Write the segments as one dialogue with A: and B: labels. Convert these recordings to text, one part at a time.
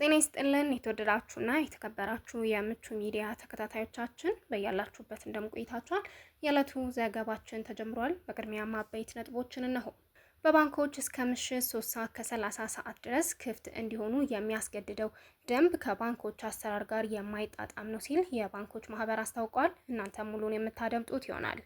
A: ጤና ይስጥልን የተወደዳችሁና የተከበራችሁ የምቹ ሚዲያ ተከታታዮቻችን በያላችሁበት እንደምቆይታችኋል። የዕለቱ ዘገባችን ተጀምሯል። በቅድሚያ አበይት ነጥቦችን እነሆ። በባንኮች እስከ ምሽት 3:30 ሰዓት ድረስ ክፍት እንዲሆኑ የሚያስገድደው ደንብ ከባንኮች አሰራር ጋር የማይጣጣም ነው ሲል የባንኮች ማህበር አስታውቋል። እናንተም ሙሉን የምታደምጡት ይሆናል።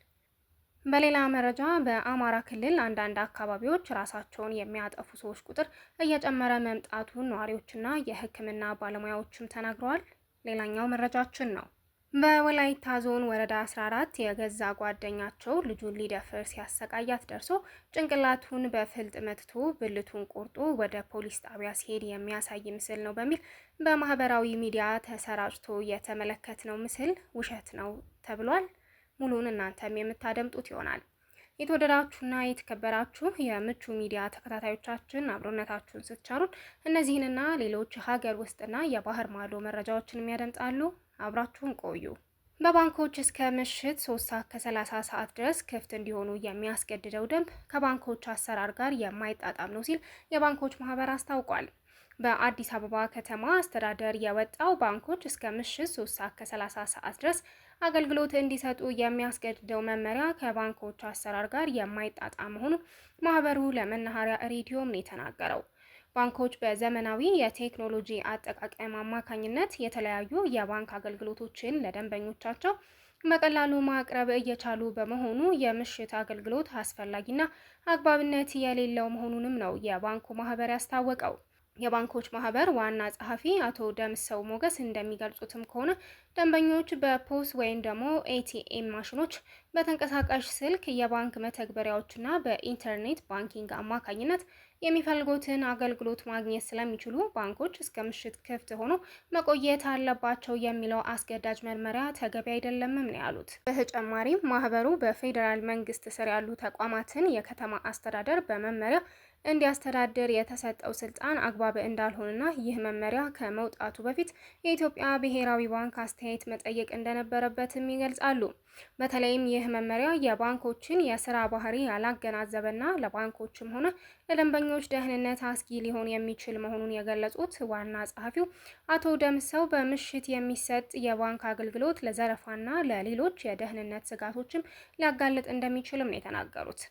A: በሌላ መረጃ በአማራ ክልል አንዳንድ አካባቢዎች ራሳቸውን የሚያጠፉ ሰዎች ቁጥር እየጨመረ መምጣቱን ነዋሪዎችና የሕክምና ባለሙያዎችም ተናግረዋል። ሌላኛው መረጃችን ነው። በወላይታ ዞን ወረዳ 14 የገዛ ጓደኛቸው ልጁን ሊደፍር ሲያሰቃያት ደርሶ ጭንቅላቱን በፍልጥ መትቶ ብልቱን ቆርጦ ወደ ፖሊስ ጣቢያ ሲሄድ የሚያሳይ ምስል ነው በሚል በማህበራዊ ሚዲያ ተሰራጭቶ የተመለከትነው ምስል ውሸት ነው ተብሏል። ሙሉን እናንተም የምታደምጡት ይሆናል። የተወደዳችሁና የተከበራችሁ የምቹ ሚዲያ ተከታታዮቻችን አብሮነታችሁን ስትቸሩን እነዚህንና ሌሎች ሀገር ውስጥና የባህር ማዶ መረጃዎችን ያደምጣሉ። አብራችሁን ቆዩ። በባንኮች እስከ ምሽት 3:30 ሰዓት ድረስ ክፍት እንዲሆኑ የሚያስገድደው ደንብ ከባንኮች አሰራር ጋር የማይጣጣም ነው ሲል የባንኮች ማህበር አስታውቋል። በአዲስ አበባ ከተማ አስተዳደር የወጣው ባንኮች እስከ ምሽት 3:30 ሰዓት ድረስ አገልግሎት እንዲሰጡ የሚያስገድደው መመሪያ ከባንኮች አሰራር ጋር የማይጣጣም መሆኑ ማህበሩ ለመናኸሪያ ሬዲዮም ነው የተናገረው። ባንኮች በዘመናዊ የቴክኖሎጂ አጠቃቀም አማካኝነት የተለያዩ የባንክ አገልግሎቶችን ለደንበኞቻቸው በቀላሉ ማቅረብ እየቻሉ በመሆኑ የምሽት አገልግሎት አስፈላጊና አግባብነት የሌለው መሆኑንም ነው የባንኩ ማህበር ያስታወቀው። የባንኮች ማህበር ዋና ጸሐፊ አቶ ደምሰው ሞገስ እንደሚገልጹትም ከሆነ ደንበኞች በፖስ ወይም ደግሞ ኤቲኤም ማሽኖች፣ በተንቀሳቃሽ ስልክ የባንክ መተግበሪያዎችና በኢንተርኔት ባንኪንግ አማካኝነት የሚፈልጉትን አገልግሎት ማግኘት ስለሚችሉ ባንኮች እስከ ምሽት ክፍት ሆኖ መቆየት አለባቸው የሚለው አስገዳጅ መመሪያ ተገቢ አይደለምም ነው ያሉት። በተጨማሪም ማህበሩ በፌዴራል መንግስት ስር ያሉ ተቋማትን የከተማ አስተዳደር በመመሪያ እንዲያስተዳድር የተሰጠው ስልጣን አግባብ እንዳልሆነና ይህ መመሪያ ከመውጣቱ በፊት የኢትዮጵያ ብሔራዊ ባንክ አስተያየት መጠየቅ እንደነበረበትም ይገልጻሉ። በተለይም ይህ መመሪያ የባንኮችን የስራ ባህሪ ያላገናዘበና ለባንኮችም ሆነ ለደንበኞች ደህንነት አስጊ ሊሆን የሚችል መሆኑን የገለጹት ዋና ጸሐፊው አቶ ደምሰው በምሽት የሚሰጥ የባንክ አገልግሎት ለዘረፋና ለሌሎች የደህንነት ስጋቶችም ሊያጋልጥ እንደሚችልም ነው የተናገሩት።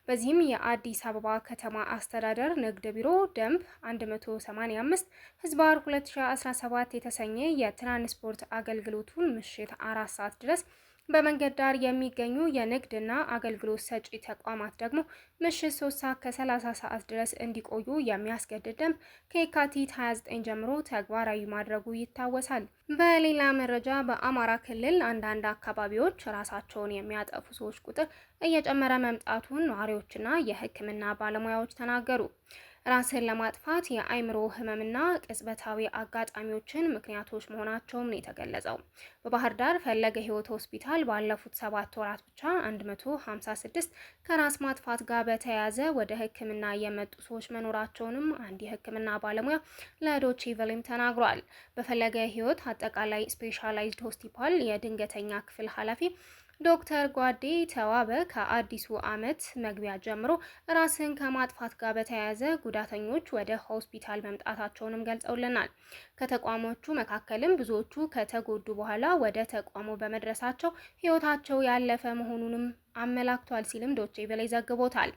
A: በዚህም የአዲስ አበባ ከተማ አስተዳደር ንግድ ቢሮ ደንብ 185 ህዝባር 2017 የተሰኘ የትራንስፖርት አገልግሎቱን ምሽት 4 ሰዓት ድረስ በመንገድ ዳር የሚገኙ የንግድና አገልግሎት ሰጪ ተቋማት ደግሞ ምሽት 3:30 ሰዓት ድረስ እንዲቆዩ የሚያስገድድ ደንብ ከየካቲት 29 ጀምሮ ተግባራዊ ማድረጉ ይታወሳል። በሌላ መረጃ በአማራ ክልል አንዳንድ አካባቢዎች ራሳቸውን የሚያጠፉ ሰዎች ቁጥር እየጨመረ መምጣቱን ነዋሪዎችና የሕክምና ባለሙያዎች ተናገሩ። ራስን ለማጥፋት የአይምሮ ህመምና ቅጽበታዊ አጋጣሚዎችን ምክንያቶች መሆናቸውም ነው የተገለጸው። በባህር ዳር ፈለገ ህይወት ሆስፒታል ባለፉት 7 ወራት ብቻ 156 ከራስ ማጥፋት ጋር በተያያዘ ወደ ሕክምና የመጡ ሰዎች መኖራቸውንም አንድ የሕክምና ባለሙያ ለዶቼ ቬለም ተናግሯል። በፈለገ ህይወት አጠቃላይ ስፔሻላይዝድ ሆስፒታል የድንገተኛ ክፍል ኃላፊ ዶክተር ጓዴ ተዋበ ከአዲሱ ዓመት መግቢያ ጀምሮ ራስን ከማጥፋት ጋር በተያያዘ ጉዳተኞች ወደ ሆስፒታል መምጣታቸውንም ገልጸውልናል። ከተቋሞቹ መካከልም ብዙዎቹ ከተጎዱ በኋላ ወደ ተቋሙ በመድረሳቸው ህይወታቸው ያለፈ መሆኑንም አመላክቷል ሲልም ዶቼ ቬለ ዘግቦታል።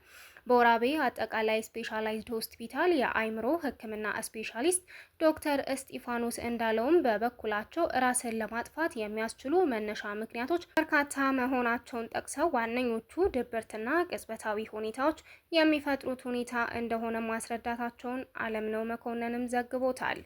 A: በወራቤ አጠቃላይ ስፔሻላይዝድ ሆስፒታል የአይምሮ ህክምና ስፔሻሊስት ዶክተር እስጢፋኖስ እንዳለውም በበኩላቸው ራስን ለማጥፋት የሚያስችሉ መነሻ ምክንያቶች በርካታ መሆናቸውን ጠቅሰው ዋነኞቹ ድብርትና ቅጽበታዊ ሁኔታዎች የሚፈጥሩት ሁኔታ እንደሆነ ማስረዳታቸውን አለምነው መኮንንም ዘግቦታል።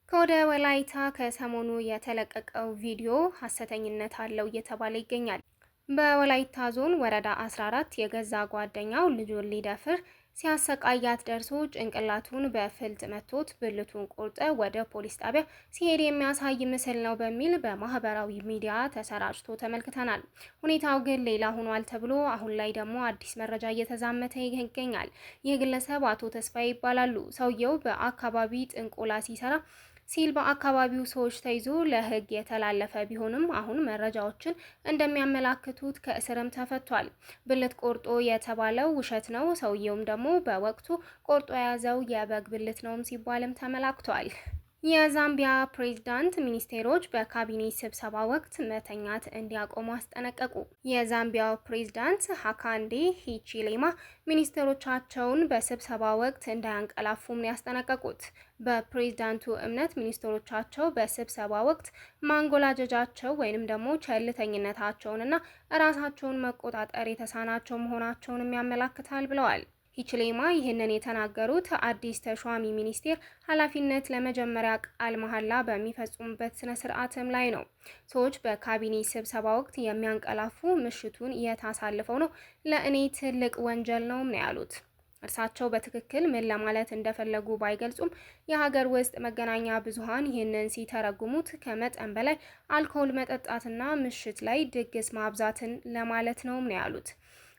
A: ከወደ ወላይታ ከሰሞኑ የተለቀቀው ቪዲዮ ሐሰተኝነት አለው እየተባለ ይገኛል። በወላይታ ዞን ወረዳ 14 የገዛ ጓደኛው ልጁን ሊደፍር ሲያሰቃያት ደርሶ ጭንቅላቱን በፍልጥ መቶት ብልቱን ቆርጦ ወደ ፖሊስ ጣቢያ ሲሄድ የሚያሳይ ምስል ነው በሚል በማህበራዊ ሚዲያ ተሰራጭቶ ተመልክተናል። ሁኔታው ግን ሌላ ሆኗል ተብሎ አሁን ላይ ደግሞ አዲስ መረጃ እየተዛመተ ይገኛል። ይህ ግለሰብ አቶ ተስፋዬ ይባላሉ። ሰውየው በአካባቢ ጥንቆላ ሲሰራ ሲል በአካባቢው ሰዎች ተይዞ ለሕግ የተላለፈ ቢሆንም አሁን መረጃዎችን እንደሚያመላክቱት ከእስርም ተፈቷል። ብልት ቆርጦ የተባለው ውሸት ነው። ሰውየውም ደግሞ በወቅቱ ቆርጦ የያዘው የበግ ብልት ነውም ሲባልም ተመላክቷል። የዛምቢያ ፕሬዝዳንት ሚኒስቴሮች በካቢኔ ስብሰባ ወቅት መተኛት እንዲያቆሙ አስጠነቀቁ። የዛምቢያው ፕሬዝዳንት ሃካንዴ ሂቺሌማ ሚኒስቴሮቻቸውን በስብሰባ ወቅት እንዳያንቀላፉም ነው ያስጠነቀቁት። በፕሬዝዳንቱ እምነት ሚኒስቴሮቻቸው በስብሰባ ወቅት ማንጎላጀጃቸው ወይንም ደግሞ ቸልተኝነታቸውንና ራሳቸውን መቆጣጠር የተሳናቸው መሆናቸውንም ያመላክታል ብለዋል። ሂችሌማ ይህንን የተናገሩት አዲስ ተሿሚ ሚኒስቴር ኃላፊነት ለመጀመሪያ ቃለ መሐላ በሚፈጽሙበት ስነ ስርዓትም ላይ ነው። ሰዎች በካቢኔ ስብሰባ ወቅት የሚያንቀላፉ ምሽቱን የታሳልፈው ነው፣ ለእኔ ትልቅ ወንጀል ነው ያሉት። እርሳቸው በትክክል ምን ለማለት እንደፈለጉ ባይገልጹም የሀገር ውስጥ መገናኛ ብዙሃን ይህንን ሲተረጉሙት ከመጠን በላይ አልኮል መጠጣትና ምሽት ላይ ድግስ ማብዛትን ለማለት ነው ያሉት።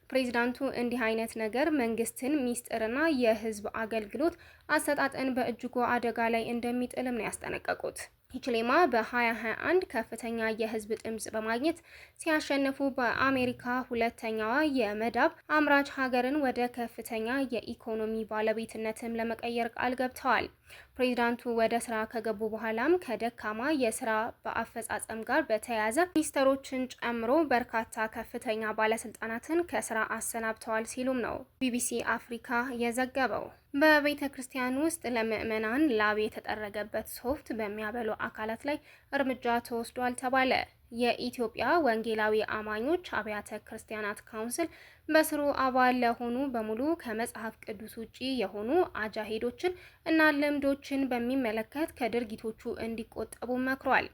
A: ፕሬዚዳንቱ እንዲህ አይነት ነገር መንግስትን ሚስጥርና የህዝብ አገልግሎት አሰጣጥን በእጅጉ አደጋ ላይ እንደሚጥልም ነው ያስጠነቀቁት። ሂችሌማ በ2021 ከፍተኛ የህዝብ ድምጽ በማግኘት ሲያሸንፉ በአሜሪካ ሁለተኛዋ የመዳብ አምራች ሀገርን ወደ ከፍተኛ የኢኮኖሚ ባለቤትነትም ለመቀየር ቃል ገብተዋል። ፕሬዚዳንቱ ወደ ስራ ከገቡ በኋላም ከደካማ የስራ በአፈጻጸም ጋር በተያያዘ ሚኒስትሮችን ጨምሮ በርካታ ከፍተኛ ባለስልጣናትን ከስራ አሰናብተዋል ሲሉም ነው ቢቢሲ አፍሪካ የዘገበው። በቤተ ክርስቲያን ውስጥ ለምዕመናን ላብ የተጠረገበት ሶፍት በሚያበሉ አካላት ላይ እርምጃ ተወስዷል ተባለ። የኢትዮጵያ ወንጌላዊ አማኞች አብያተ ክርስቲያናት ካውንስል በስሩ አባል ለሆኑ በሙሉ ከመጽሐፍ ቅዱስ ውጪ የሆኑ አጃሂዶችን እና ልምዶችን በሚመለከት ከድርጊቶቹ እንዲቆጠቡ መክሯል።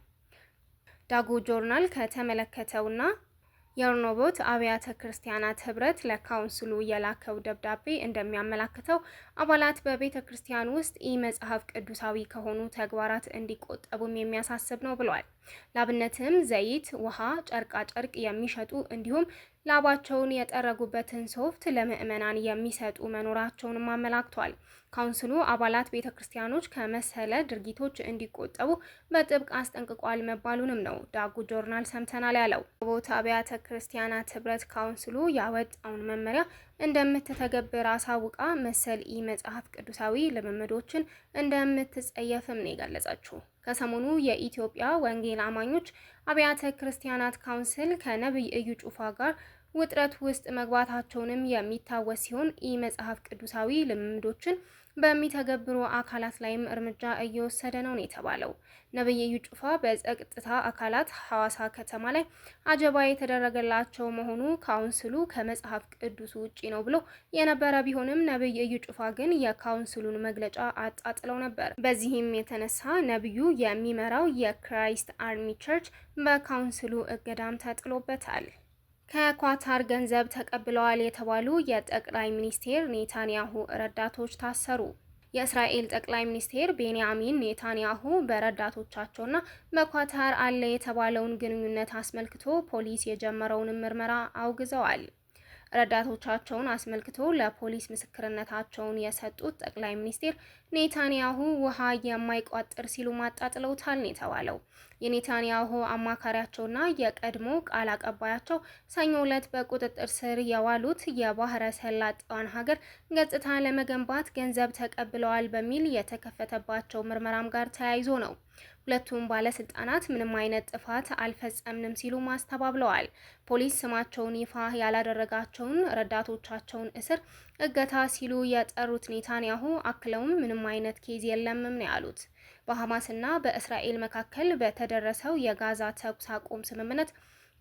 A: ዳጉ ጆርናል ከተመለከተውና የርኖቦት አብያተ ክርስቲያናት ህብረት ለካውንስሉ የላከው ደብዳቤ እንደሚያመላክተው አባላት በቤተ ክርስቲያን ውስጥ መጽሐፍ ቅዱሳዊ ከሆኑ ተግባራት እንዲቆጠቡም የሚያሳስብ ነው ብሏል። ላብነትም ዘይት፣ ውሃ፣ ጨርቃ ጨርቅ የሚሸጡ እንዲሁም ላባቸውን የጠረጉበትን ሶፍት ለምዕመናን የሚሰጡ መኖራቸውንም አመላክቷል። ካውንስሉ አባላት ቤተ ክርስቲያኖች ከመሰለ ድርጊቶች እንዲቆጠቡ በጥብቅ አስጠንቅቋል መባሉንም ነው ዳጉ ጆርናል ሰምተናል ያለው። ቦት አብያተ ክርስቲያናት ህብረት ካውንስሉ ያወጣውን መመሪያ እንደምትተገብር አሳውቃ መሰል መጽሐፍ ቅዱሳዊ ልምምዶችን እንደምትጸየፍም ነው የገለጸችው። ከሰሞኑ የኢትዮጵያ ወንጌል አማኞች አብያተ ክርስቲያናት ካውንስል ከነብይ እዩ ጩፋ ጋር ውጥረት ውስጥ መግባታቸውንም የሚታወስ ሲሆን መጽሐፍ ቅዱሳዊ ልምምዶችን በሚተገብሩ አካላት ላይም እርምጃ እየወሰደ ነው የተባለው። ነብይ እዩ ጩፋ በጸጥታ አካላት ሐዋሳ ከተማ ላይ አጀባ የተደረገላቸው መሆኑ ካውንስሉ ከመጽሐፍ ቅዱስ ውጪ ነው ብሎ የነበረ ቢሆንም ነብይ እዩ ጩፋ ግን የካውንስሉን መግለጫ አጣጥለው ነበር። በዚህም የተነሳ ነብዩ የሚመራው የክራይስት አርሚ ቸርች በካውንስሉ እገዳም ተጥሎበታል። ከኳታር ገንዘብ ተቀብለዋል የተባሉ የጠቅላይ ሚኒስቴር ኔታንያሁ ረዳቶች ታሰሩ። የእስራኤል ጠቅላይ ሚኒስቴር ቤንያሚን ኔታንያሁ በረዳቶቻቸውና በኳታር አለ የተባለውን ግንኙነት አስመልክቶ ፖሊስ የጀመረውን ምርመራ አውግዘዋል። ረዳቶቻቸውን አስመልክቶ ለፖሊስ ምስክርነታቸውን የሰጡት ጠቅላይ ሚኒስቴር ኔታንያሁ ውሃ የማይቋጥር ሲሉ ማጣጥለውታል ነው የተባለው። የኔታንያሁ አማካሪያቸውና የቀድሞ ቃል አቀባያቸው ሰኞ ዕለት በቁጥጥር ስር የዋሉት የባህረ ሰላጤዋን ሀገር ገጽታ ለመገንባት ገንዘብ ተቀብለዋል በሚል የተከፈተባቸው ምርመራም ጋር ተያይዞ ነው። ሁለቱም ባለስልጣናት ምንም አይነት ጥፋት አልፈጸምንም ሲሉ ማስተባብለዋል። ፖሊስ ስማቸውን ይፋ ያላደረጋቸውን ረዳቶቻቸውን እስር እገታ ሲሉ የጠሩት ኔታንያሁ አክለውም ምንም አይነት ኬዝ የለምም ነው ያሉት። በሐማስና በእስራኤል መካከል በተደረሰው የጋዛ ተኩስ አቁም ስምምነት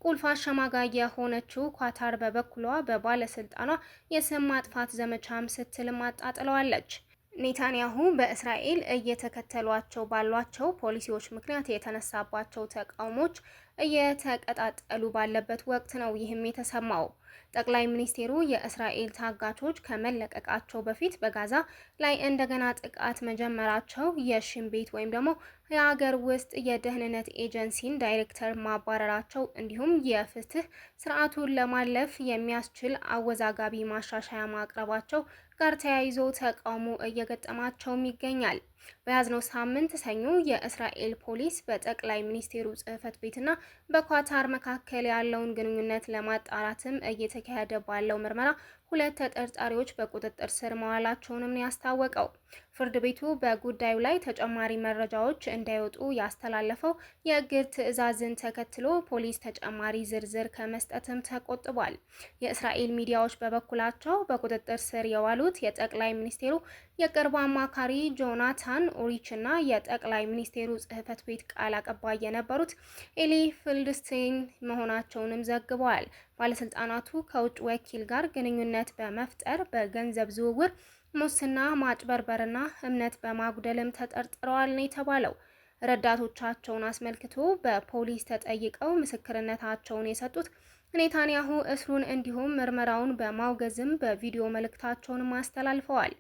A: ቁልፍ አሸማጋይ የሆነችው ኳታር በበኩሏ በባለስልጣኗ የስም ማጥፋት ዘመቻም ስትል ማጣጥለዋለች። ኔታንያሁ በእስራኤል እየተከተሏቸው ባሏቸው ፖሊሲዎች ምክንያት የተነሳባቸው ተቃውሞች እየተቀጣጠሉ ባለበት ወቅት ነው ይህም የተሰማው። ጠቅላይ ሚኒስቴሩ የእስራኤል ታጋቾች ከመለቀቃቸው በፊት በጋዛ ላይ እንደገና ጥቃት መጀመራቸው የሽን ቤት ወይም ደግሞ የሀገር ውስጥ የደህንነት ኤጀንሲን ዳይሬክተር ማባረራቸው እንዲሁም የፍትህ ስርዓቱን ለማለፍ የሚያስችል አወዛጋቢ ማሻሻያ ማቅረባቸው ጋር ተያይዞ ተቃውሞ እየገጠማቸውም ይገኛል። በያዝነው ሳምንት ሰኞ የእስራኤል ፖሊስ በጠቅላይ ሚኒስቴሩ ጽህፈት ቤትና በኳታር መካከል ያለውን ግንኙነት ለማጣራትም እየተካሄደ ባለው ምርመራ ሁለት ተጠርጣሪዎች በቁጥጥር ስር መዋላቸውንም ያስታወቀው። ፍርድ ቤቱ በጉዳዩ ላይ ተጨማሪ መረጃዎች እንዳይወጡ ያስተላለፈው የእግድ ትዕዛዝን ተከትሎ ፖሊስ ተጨማሪ ዝርዝር ከመስጠትም ተቆጥቧል። የእስራኤል ሚዲያዎች በበኩላቸው በቁጥጥር ስር የዋሉት የጠቅላይ ሚኒስቴሩ የቅርብ አማካሪ ጆናታን ኦሪች እና የጠቅላይ ሚኒስቴሩ ጽሕፈት ቤት ቃል አቀባይ የነበሩት ኤሊ ፊልድስቴን መሆናቸውንም ዘግበዋል። ባለስልጣናቱ ከውጭ ወኪል ጋር ግንኙነት በመፍጠር በገንዘብ ዝውውር፣ ሙስና፣ ማጭበርበርና እምነት በማጉደልም ተጠርጥረዋል ነው የተባለው። ረዳቶቻቸውን አስመልክቶ በፖሊስ ተጠይቀው ምስክርነታቸውን የሰጡት ኔታንያሁ እስሩን እንዲሁም ምርመራውን በማውገዝም በቪዲዮ መልእክታቸውን አስተላልፈዋል።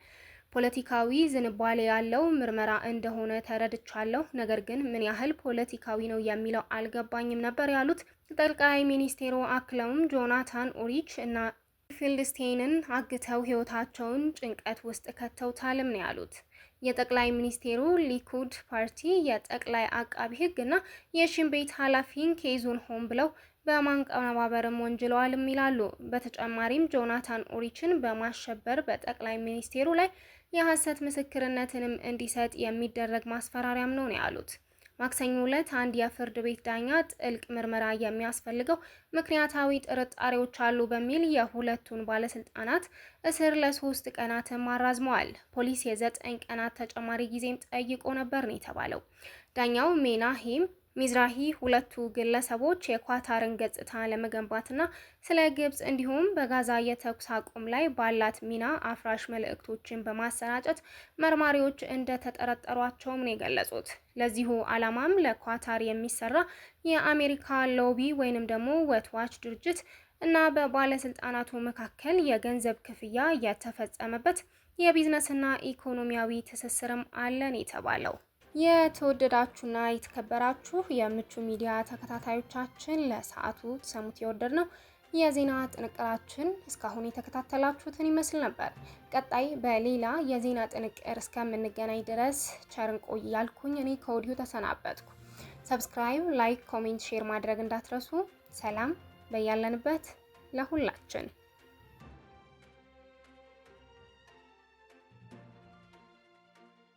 A: ፖለቲካዊ ዝንባሌ ያለው ምርመራ እንደሆነ ተረድቻለሁ፣ ነገር ግን ምን ያህል ፖለቲካዊ ነው የሚለው አልገባኝም ነበር ያሉት ጠቅላይ ሚኒስቴሩ አክለውም ጆናታን ኦሪች እና ፊልድስቴንን አግተው ሕይወታቸውን ጭንቀት ውስጥ ከተውታልም ነው ያሉት። የጠቅላይ ሚኒስቴሩ ሊኩድ ፓርቲ የጠቅላይ አቃቢ ሕግ እና የሽን ቤት ኃላፊን ኬዙን ሆን ብለው በማንቀነባበርም ወንጅለዋልም ይላሉ። በተጨማሪም ጆናታን ኦሪችን በማሸበር በጠቅላይ ሚኒስቴሩ ላይ የሐሰት ምስክርነትንም እንዲሰጥ የሚደረግ ማስፈራሪያም ነው ያሉት። ማክሰኞ ዕለት አንድ የፍርድ ቤት ዳኛ ጥልቅ ምርመራ የሚያስፈልገው ምክንያታዊ ጥርጣሬዎች አሉ በሚል የሁለቱን ባለስልጣናት እስር ለ3 ቀናትም አራዝመዋል። ፖሊስ የ9 ቀናት ተጨማሪ ጊዜም ጠይቆ ነበር ነው የተባለው። ዳኛው ሜናሄም ሚዝራሂ ሁለቱ ግለሰቦች የኳታርን ገጽታ ለመገንባትና ስለ ግብጽ እንዲሁም በጋዛ የተኩስ አቁም ላይ ባላት ሚና አፍራሽ መልእክቶችን በማሰራጨት መርማሪዎች እንደተጠረጠሯቸውም ነው የገለጹት። ለዚሁ ዓላማም ለኳታር የሚሰራ የአሜሪካ ሎቢ ወይንም ደግሞ ወትዋች ድርጅት እና በባለስልጣናቱ መካከል የገንዘብ ክፍያ የተፈጸመበት የቢዝነስና ኢኮኖሚያዊ ትስስርም አለን የተባለው። የተወደዳችሁና የተከበራችሁ የምቹ ሚዲያ ተከታታዮቻችን ለሰዓቱ ተሰሙት የወደድ ነው የዜና ጥንቅራችን እስካሁን የተከታተላችሁትን ይመስል ነበር። ቀጣይ በሌላ የዜና ጥንቅር እስከምንገናኝ ድረስ ቸር እንቆይ ያልኩኝ እኔ ከወዲሁ ተሰናበትኩ። ሰብስክራይብ፣ ላይክ፣ ኮሜንት፣ ሼር ማድረግ እንዳትረሱ። ሰላም በያለንበት ለሁላችን።